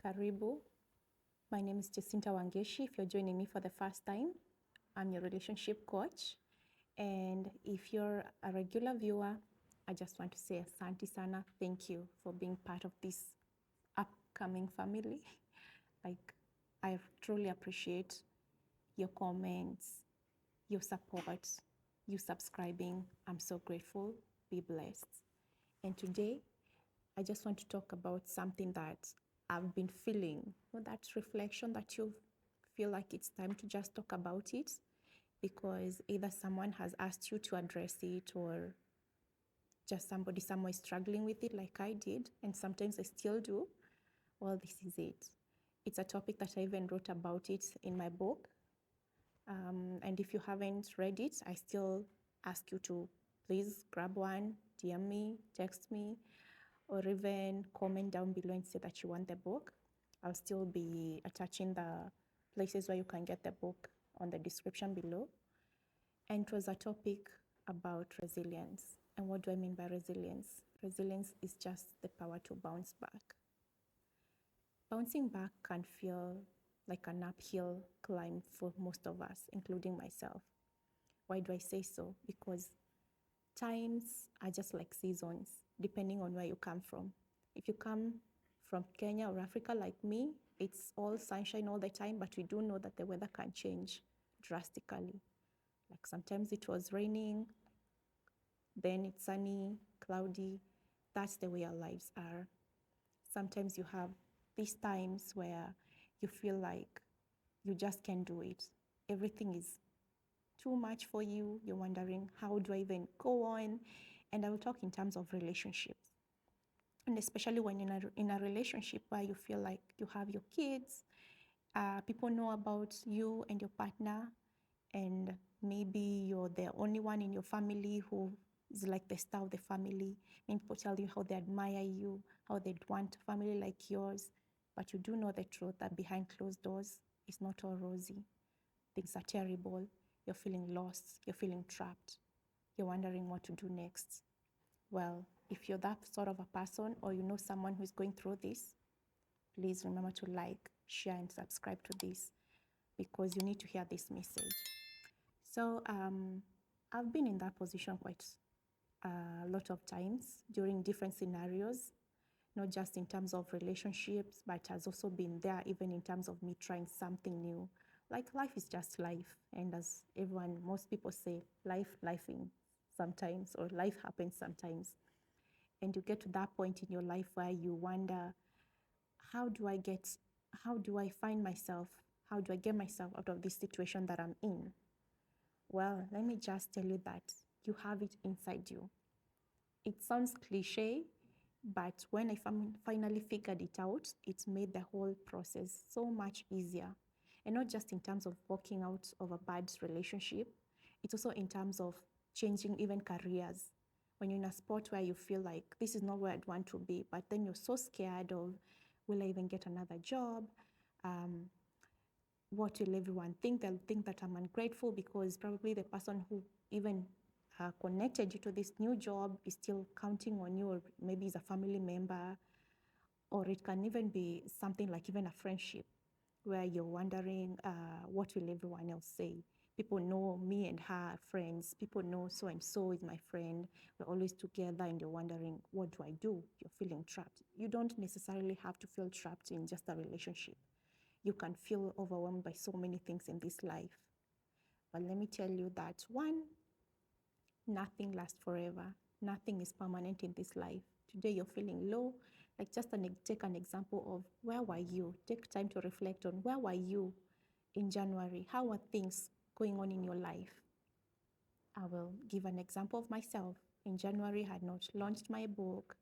Karibu. My name is Jacinta Wangeshi. If you're joining me for the first time, I'm your relationship coach. And if you're a regular viewer, I just want to say asante sana. Thank you for being part of this upcoming family. Like, I truly appreciate your comments, your support, you subscribing. I'm so grateful. Be blessed. And today, I just want to talk about something that I've been feeling, that reflection that you feel like it's time to just talk about it because either someone has asked you to address it or just somebody somewhere struggling with it like I did, and sometimes I still do. Well, this is it. It's a topic that I even wrote about it in my book. And if you haven't read it, I still ask you to please grab one, DM me, text me, or even comment down below and say that you want the book. I'll still be attaching the places where you can get the book on the description below. And it was a topic about resilience. And what do I mean by resilience? Resilience is just the power to bounce back. Bouncing back can feel like an uphill climb for most of us, including myself. Why do I say so? Because times are just like seasons, depending on where you come from. If you come from Kenya or Africa like me, it's all sunshine all the time, but we do know that the weather can change drastically. Like sometimes it was raining, then it's sunny, cloudy. That's the way our lives are. Sometimes you have these times where you feel like you just can't do it. Everything is too much for you. You're wondering, how do I even go on? And I will talk in terms of relationships. And especially when in a relationship where you feel like you have your kids, people know about you and your partner, and maybe you're the only one in your family who is like the star of the family. And people tell you how they admire you, how they'd want a family like yours. But you do know the truth that behind closed doors, it's not all rosy. Things are terrible. You're feeling lost. You're feeling trapped. You're wondering what to do next. Well, if you're that sort of a person or you know someone who's going through this, please remember to like, share, and subscribe to this because you need to hear this message. So I've been in that position quite a lot of times during different scenarios, not just in terms of relationships, but has also been there even in terms of me trying something new. Like life is just life. And as most people say, lifing sometimes, or life happens sometimes. And you get to that point in your life where you wonder, how do I find myself? How do I get myself out of this situation that I'm in? Well, let me just tell you that you have it inside you. It sounds cliche, but when I finally figured it out, it made the whole process so much easier. And not just in terms of walking out of a bad relationship, it's also in terms of changing even careers. When you're in a spot where you feel like this is not where I'd want to be, but then you're so scared of, will I even get another job? What will everyone think? They'll think that I'm ungrateful because probably the person who even connected you to this new job is still counting on you, or maybe is a family member, or it can even be something like even a friendship where you're wondering, what will everyone else say? People know me and her are friends. People know so-and-so is my friend. We're always together, and you're wondering, what do I do? You're feeling trapped. You don't necessarily have to feel trapped in just a relationship. You can feel overwhelmed by so many things in this life. But let me tell you that one, nothing lasts forever. Nothing is permanent in this life. Today you're feeling low. Like just take an example of where were you? Take time to reflect on where were you in January? How were things going on in your life? I will give an example of myself. In January, I had not launched my book.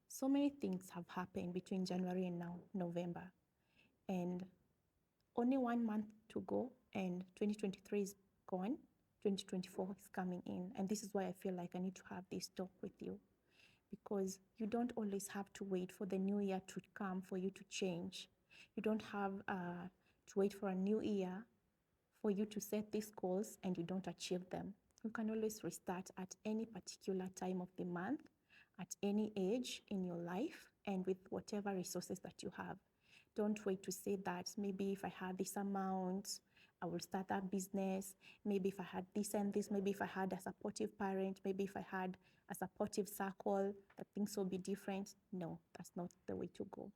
So many things have happened between January and now November. And only 1 month to go, and 2023 is gone. 2024 is coming in. And this is why I feel like I need to have this talk with you, because you don't always have to wait for the new year to come for you to change. You don't have to wait for a new year for you to set these goals and you don't achieve them. You can always restart at any particular time of the month at any age in your life and with whatever resources that you have. Don't wait to say that maybe if I had this amount, I will start that business. Maybe if I had this and this, maybe if I had a supportive parent, maybe if I had a supportive circle, that things will be different. No, that's not the way to go.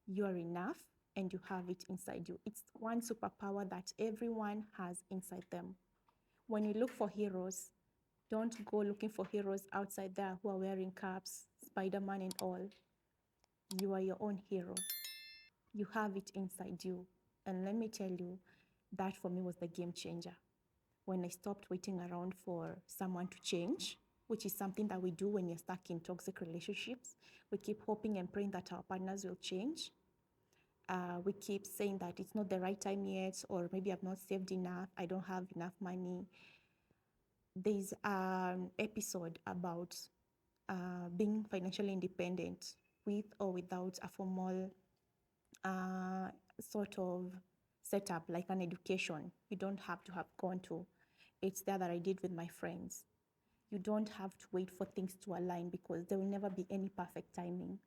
You are enough and you have it inside you. It's one superpower that everyone has inside them. When you look for heroes, don't go looking for heroes outside there who are wearing caps, Spider-Man and all. You are your own hero. You have it inside you. And let me tell you, that for me was the game changer. When I stopped waiting around for someone to change, which is something that we do when you're stuck in toxic relationships. We keep hoping and praying that our partners will change. We keep saying that it's not the right time yet, or maybe I've not saved enough, I don't have enough money. There's an episode about being financially independent with or without a formal sort of setup like an education. You don't have to have gone to. It's there that I did with my friends. You don't have to wait for things to align because there will never be any perfect timing.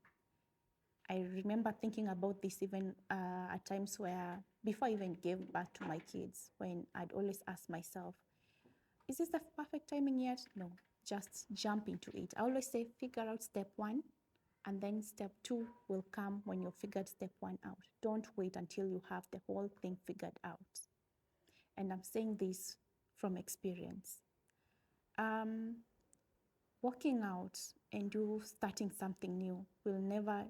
I remember thinking about this even at times where, before I even gave birth to my kids, when I'd always ask myself, is this the perfect timing yet? No, just jump into it. I always say, figure out step one, and then step two will come when you've figured step one out. Don't wait until you have the whole thing figured out. And I'm saying this from experience. Working out and you starting something new will never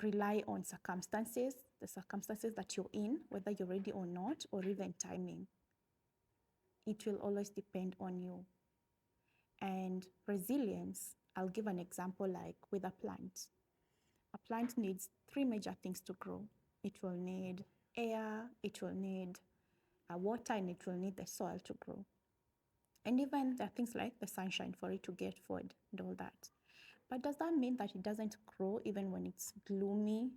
rely on circumstances, the circumstances that you're in, whether you're ready or not, or even timing. It will always depend on you. And resilience, I'll give an example like with a plant. A plant needs three major things to grow. It will need air, it will need water, and it will need the soil to grow. And even there are things like the sunshine for it to get food and all that. But does that mean that it doesn't grow even when it's gloomy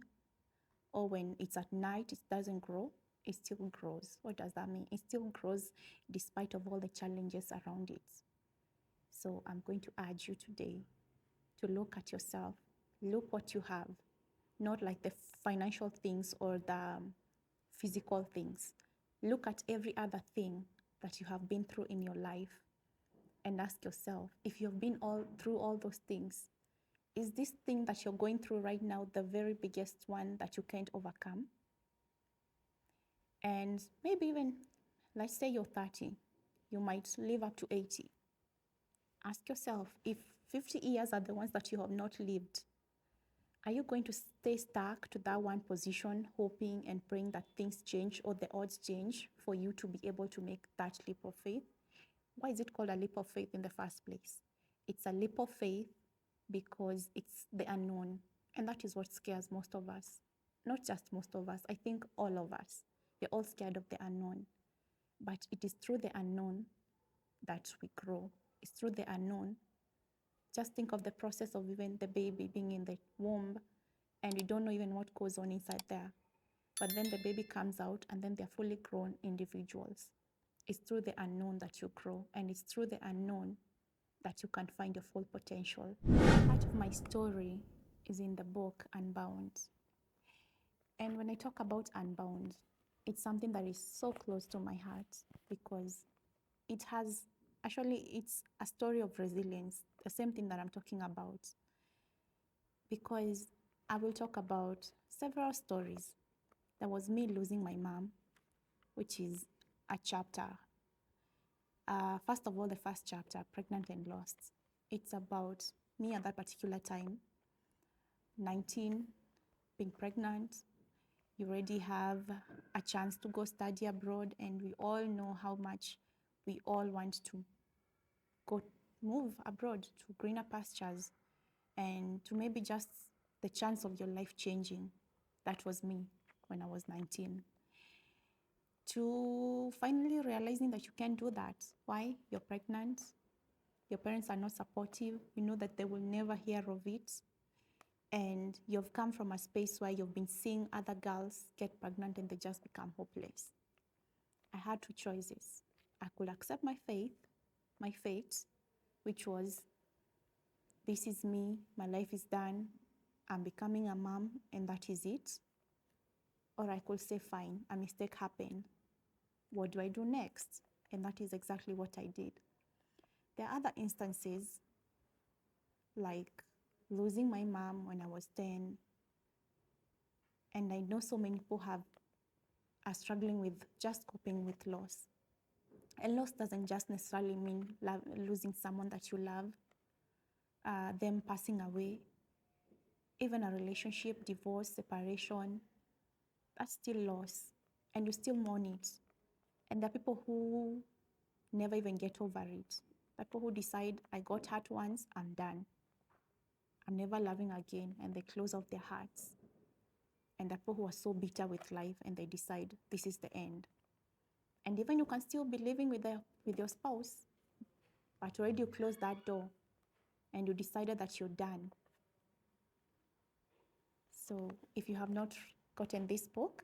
or when it's at night, it doesn't grow? It still grows. What does that mean? It still grows despite of all the challenges around it. So I'm going to urge you today to look at yourself. Look what you have, not like the financial things or the physical things. Look at every other thing that you have been through in your life and ask yourself, if you've been through all those things, is this thing that you're going through right now the very biggest one that you can't overcome? And maybe even, let's say you're 30, you might live up to 80. Ask yourself, if 50 years are the ones that you have not lived, are you going to stay stuck to that one position, hoping and praying that things change or the odds change for you to be able to make that leap of faith? Why is it called a leap of faith in the first place? It's a leap of faith because it's the unknown. And that is what scares most of us. Not just most of us, I think all of us. We're all scared of the unknown. But it is through the unknown that we grow. It's through the unknown. Just think of the process of even the baby being in the womb and you don't know even what goes on inside there. But then the baby comes out and then they're fully grown individuals. It's through the unknown that you grow, and it's through the unknown that you can find your full potential. Part of my story is in the book Unbound. And when I talk about Unbound, it's something that is so close to my heart because it's a story of resilience, the same thing that I'm talking about. Because I will talk about several stories. There was me losing my mom, which is a chapter. First of all, the first chapter, Pregnant and Lost. It's about me at that particular time, 19, being pregnant. You already have a chance to go study abroad, and we all know how much we all want to move abroad to greener pastures and to maybe just the chance of your life changing. That was me when I was 19. To finally realizing that you can't do that. Why? You're pregnant. Your parents are not supportive. You know that they will never hear of it. And you've come from a space where you've been seeing other girls get pregnant and they just become hopeless. I had two choices. I could accept my fate, which was this is me, my life is done, I'm becoming a mom, and that is it. Or I could say, fine, a mistake happened. What do I do next? And that is exactly what I did. There are other instances, like losing my mom when I was 10. And I know so many people are struggling with just coping with loss. And loss doesn't just necessarily mean losing someone that you love, them passing away. Even a relationship, divorce, separation, that's still loss. And you still mourn it. And there are people who never even get over it. There are people who decide, I got hurt once, I'm done. I'm never loving again, and they close off their hearts. And there are people who are so bitter with life and they decide this is the end. And even you can still be living with your spouse, but already you closed that door and you decided that you're done. So if you have not gotten this book,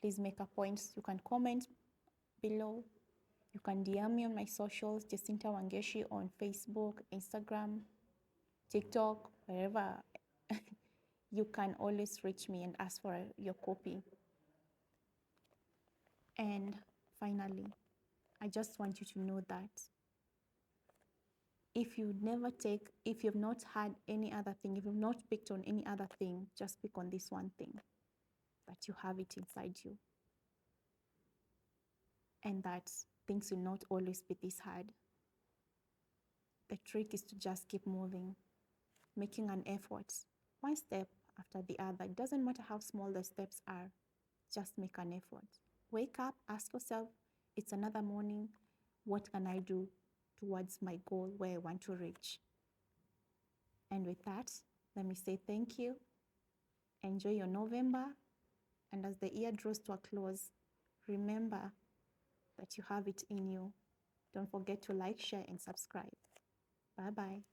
please make a point. You can comment below. You can DM me on my socials, Jacinta Wangeshi on Facebook, Instagram, TikTok, wherever. You can always reach me and ask for your copy. And finally, I just want you to know that if you've not had any other thing, if you've not picked on any other thing, just pick on this one thing, that you have it inside you. And that things will not always be this hard. The trick is to just keep moving, making an effort, one step after the other. It doesn't matter how small the steps are, just make an effort. Wake up, ask yourself, it's another morning. What can I do towards my goal where I want to reach? And with that, let me say thank you. Enjoy your November. And as the year draws to a close, remember that you have it in you. Don't forget to like, share, and subscribe. Bye-bye.